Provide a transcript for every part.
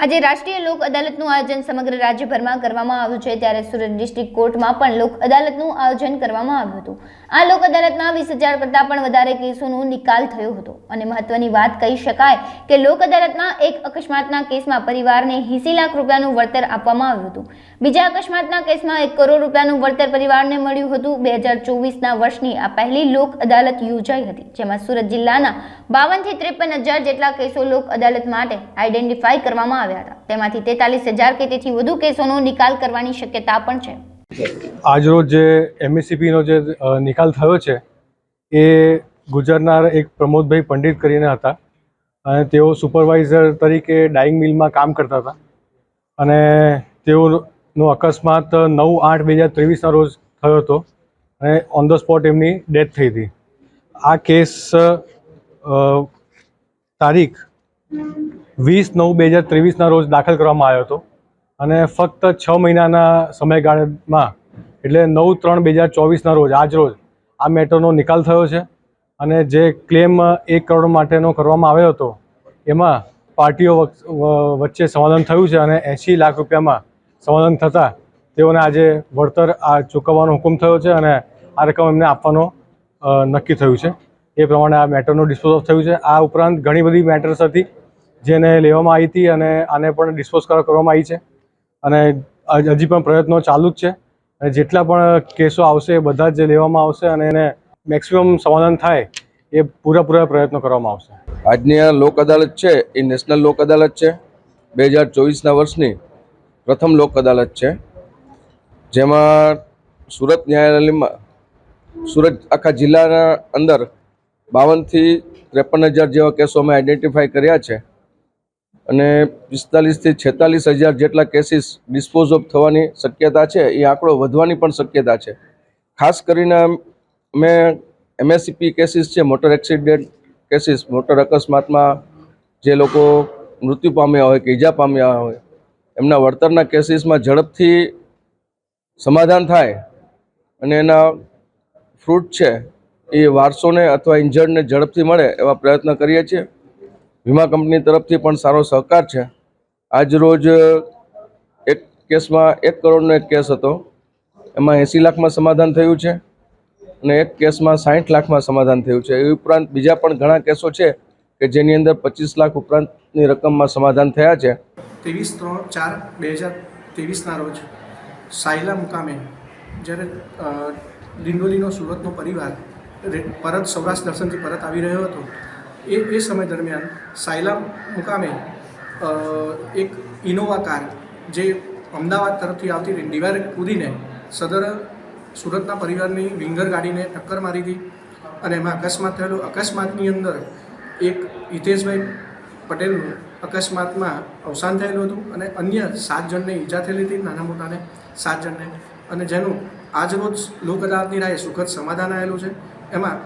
આજે રાષ્ટ્રીય લોક અદાલતનું આયોજન સમગ્ર રાજ્યભરમાં કરવામાં આવ્યું છે, ત્યારે સુરત ડિસ્ટ્રિક્ટ કોર્ટમાં પણ લોક અદાલતનું આયોજન કરવામાં આવ્યું હતું। આ લોક અદાલતમાં 20,000 કરતાં પણ વધારે કેસોનો નિકાલ થયો હતો અને મહત્વની વાત કહી શકાય કે લોક અદાલતમાં એક અકસ્માતના કેસમાં પરિવારને 80 લાખ રૂપિયાનું વળતર આપવામાં આવ્યું હતું। બીજા અકસ્માતના કેસમાં 1 કરોડ રૂપિયાનું વળતર પરિવારને મળ્યું હતું। 2024ના વર્ષની આ પહેલી લોક અદાલત યોજાઈ હતી, જેમાં સુરત જિલ્લાના 52 થી 53,000 જેટલા કેસો લોક અદાલત માટે આઈડેન્ટિફાઈ કરવામાં આવ્યા હતા। તેમાંથી 43,000 કે તેથી વધુ કેસોનો નિકાલ કરવાની શક્યતા પણ છે। આજરોજ જે એમએસસીપીનો જે નિકાલ થયો છે એ ગુજરનાર એક પ્રમોદભાઈ પંડિત કરીને હતા અને તેઓ સુપરવાઇઝર તરીકે ડાઇંગ મિલમાં કામ કરતા હતા અને તેઓનો અકસ્માત 9/8/2023ના રોજ થયો હતો અને ઓન ધ સ્પોટ એમની ડેથ થઈ હતી। આ કેસ તારીખ 20/9/2023ના રોજ દાખલ કરવામાં આવ્યો હતો અને ફક્ત 6 મહિનાના સમયગાળામાં એટલે 9/3/2024ના રોજ આજરોજ આ મેટરનો નિકાલ થયો છે અને જે ક્લેમ 1 કરોડ માટેનો કરવામાં આવ્યો હતો એમાં પાર્ટીઓ વચ્ચે સમાધાન થયું છે અને 80 લાખ રૂપિયામાં સમાધાન થતાં તેઓને આજે વળતર ચૂકવવાનો હુકમ થયો છે અને આ રકમ એમને આપવાનો નક્કી થયું છે। એ પ્રમાણે આ મેટરનું ડિસ્પોઝ ઓફ થયું છે। આ ઉપરાંત ઘણી બધી મેટર્સ હતી જેને લેવામાં આવી હતી અને આને પણ ડિસ્પોઝ કરવામાં આવી છે અને હજી પણ પ્રયત્નો ચાલુ જ છે અને જેટલા પણ કેસો આવશે એ બધા જ લેવામાં આવશે અને એને મેક્સિમમ સમાધાન થાય એ પૂરા પ્રયત્નો કરવામાં આવશે। આજની આ લોક અદાલત છે એ નેશનલ લોક અદાલત છે। 2024ના વર્ષની પ્રથમ લોક અદાલત છે, જેમાં સુરત ન્યાયાલયમાં સુરત આખા જિલ્લાના અંદર 52 થી 53,000 જેવા કેસો અમે આઈડેન્ટિફાઈ કર્યા છે અને 45 થી 46,000 જેટલા કેસીસ ડિસ્પોઝ ઓફ થવાની શક્યતા છે। એ આંકડો વધવાની પણ શક્યતા છે। ખાસ કરીને અમે એમએસસીપી કેસીસ છે, મોટર એક્સિડન્ટ કેસીસ, મોટર અકસ્માતમાં જે લોકો મૃત્યુ પામ્યા હોય કે ઈજા પામ્યા હોય એમના વળતરના કેસીસમાં ઝડપથી સમાધાન થાય અને એના ફ્રૂટ છે એ વારસોને અથવા ઇન્જર્ડને ઝડપથી મળે એવા પ્રયત્ન કરીએ છીએ। વીમા કંપની તરફથી પણ સારો સહકાર છે। આજ રોજ એક કેસમાં 1 કરોડનો એક કેસ હતો, એમાં 80 લાખમાં સમાધાન થયું છે અને એક કેસમાં 60 લાખમાં સમાધાન થયું છે। એ ઉપરાંત બીજા પણ ઘણા કેસો છે કે જેની અંદર 25 લાખ ઉપરાંતની રકમમાં સમાધાન થયા છે। 23/4/2023ના રોજ સાયલા મુકામે જ્યારે ડિંડોલીનો સુરતનો પરિવાર પરત સૌરાષ્ટ્ર દર્શનથી પરત આવી રહ્યો હતો એ સમય દરમિયાન સાયલા મુકામે એક ઇનોવા કાર જે અમદાવાદ તરફથી આવતી ડિવાઈડર કૂદીને સદર સુરતના પરિવારની વિંગર ગાડીને ટક્કર મારી હતી અને એમાં અકસ્માત થયેલો। અકસ્માતની અંદર એક હિતેશભાઈ પટેલનું અકસ્માતમાં અવસાન થયેલું હતું અને અન્ય 7 જણને ઈજા થયેલી હતી, નાના મોટાને 7 જણને, અને જેનું આજરોજ લોક અદાલતની રાહે સુખદ સમાધાન આવેલું છે। એમાં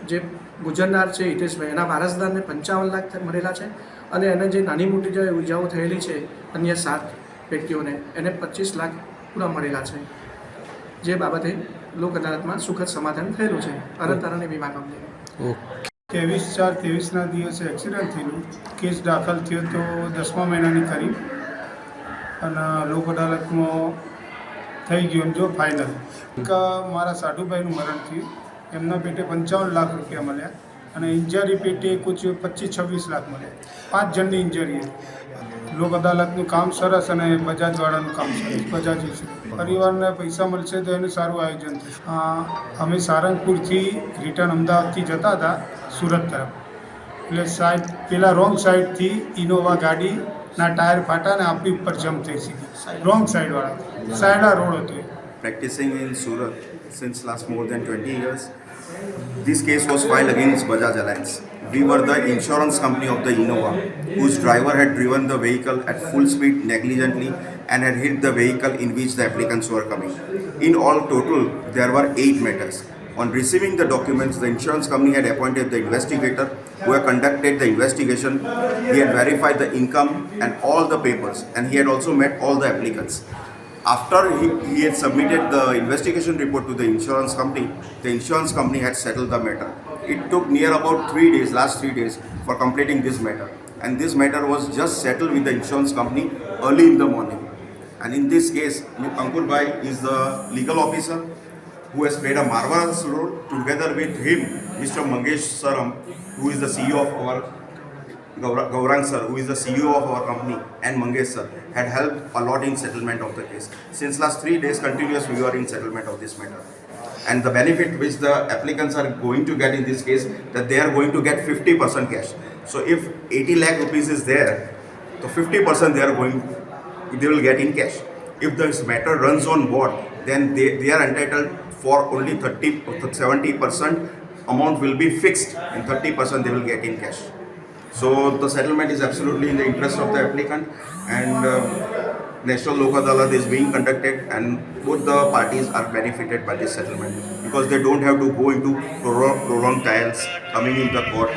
જે ગુજરનાર છે હિતેશભાઈ, એના વારસદારને 55 લાખ મળેલા છે અને એને જે નાની મોટી જે ઈજાઓ થયેલી છે અન્ય 7 વ્યક્તિઓને એને 25 લાખ પૂરા મળેલા છે, જે બાબતે લોક અદાલતમાં સુખદ સમાધાન થયેલું છે અરજદાર અને વીમા કંપનીને। 23/4/23ના દિવસે એક્સિડન્ટ થયેલું, કેસ દાખલ થયો તો 10મા મહિનાની કરીબ અને લોક અદાલતમાં થઈ ગયું એમ જો ફાઇનલ। એક મારા સાઢુભાઈનું મરણ થયું, એમના પેટે 55 લાખ રૂપિયા મળ્યા અને ઇન્જરી પેટે કુછ 25-26 લાખ મળ્યા। 5 જણની ઇન્જરી હતી। લોક અદાલતનું કામ સરસ અને બજાજવાળાનું કામ સરસ। બજાજ પરિવારને પૈસા મળશે તો એનું સારું આયોજન થશે। અમે સારંગપુરથી રિટર્ન અમદાવાદથી જતા હતા સુરત તરફ, એટલે સાઈડ પેલા રોંગ સાઈડથી ઇનોવા ગાડીના ટાયર ફાટા ને આપણી ઉપર જમ્પ થઈ સીધી રોંગ સાઈડવાળા સાયડા રોડ હતો। Practicing in Surat since last more than 20 years. This case was filed against Bajaj Alliance. We were the insurance company of the Innova, whose driver had driven the vehicle at full speed negligently and had hit the vehicle in which the applicants were coming. In all total, there were 8 matters. On receiving the documents, the insurance company had appointed the investigator who had conducted the investigation. He had verified the income and all the papers, and he had also met all the applicants. After he had submitted the investigation report to the insurance company had settled the matter. It took near about 3 days, last 3 days, for completing this matter. and this matter was just settled with the insurance company early in the morning. And in this case, Ankur Bhai is the legal officer who has played a marvelous role. Together with him, Mr. Mangesh Saram, who is the CEO of our Gaurang sir, who is the CEO of our company, and Mangesh sir had helped a lot in settlement of the case. Since last 3 days continuous, we are in settlement of this matter. And the benefit which the applicants are going to get in this case, that they are going to get 50% cash. So if 80 lakh rupees is there, so 50% they will get in cash. If this matter runs on board, then they are entitled for only 70% amount will be fixed, and 30% they will get in cash. So the settlement is absolutely in the interest of the applicant, and National Lok Adalat is being conducted, and both the parties are benefited by this settlement because they don't have to go into prolonged trials coming in the court.